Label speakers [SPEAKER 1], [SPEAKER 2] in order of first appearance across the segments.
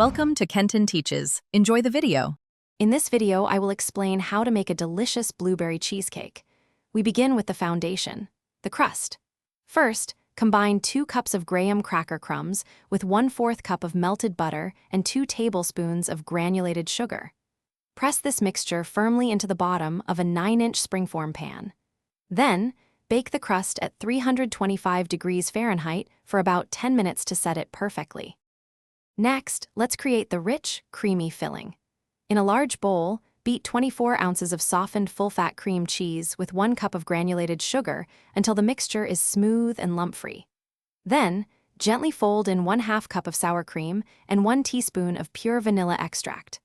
[SPEAKER 1] Welcome to Kenton Teaches. Enjoy the video.
[SPEAKER 2] In this video, I will explain how to make a delicious blueberry cheesecake. We begin with the foundation, the crust. First, combine 2 cups of graham cracker crumbs with 1/4 cup of melted butter and 2 tablespoons of granulated sugar. Press this mixture firmly into the bottom of a 9-inch springform pan. Then, bake the crust at 325 degrees Fahrenheit for about 10 minutes to set it perfectly. Next, let's create the rich, creamy filling. In a large bowl, beat 24 ounces of softened full-fat cream cheese with 1 cup of granulated sugar until the mixture is smooth and lump-free. Then, gently fold in 1/2 cup of sour cream and 1 teaspoon of pure vanilla extract.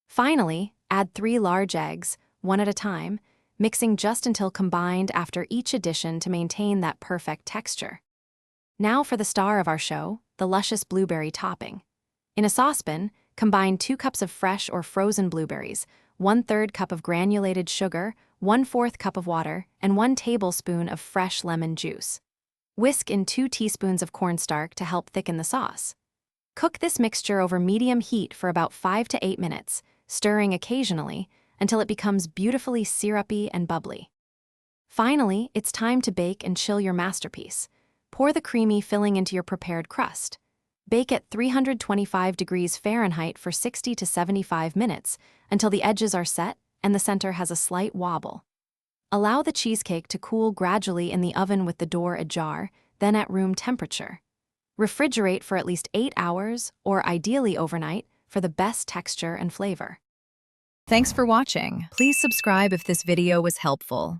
[SPEAKER 2] Finally, add 3 large eggs, one at a time, mixing just until combined after each addition to maintain that perfect texture. Now for the star of our show, the luscious blueberry topping. In a saucepan, combine 2 cups of fresh or frozen blueberries, 1/3 cup of granulated sugar, 1/4 cup of water, and 1 tablespoon of fresh lemon juice. Whisk in 2 teaspoons of cornstarch to help thicken the sauce. Cook this mixture over medium heat for about 5 to 8 minutes, stirring occasionally until it becomes beautifully syrupy and bubbly. Finally, it's time to bake and chill your masterpiece. Pour the creamy filling into your prepared crust. Bake at 325 degrees Fahrenheit for 60 to 75 minutes until the edges are set and the center has a slight wobble. Allow the cheesecake to cool gradually in the oven with the door ajar, then at room temperature. Refrigerate for at least 8 hours, or ideally overnight, for the best texture and flavor.
[SPEAKER 1] Thanks for watching. Please subscribe if this video was helpful.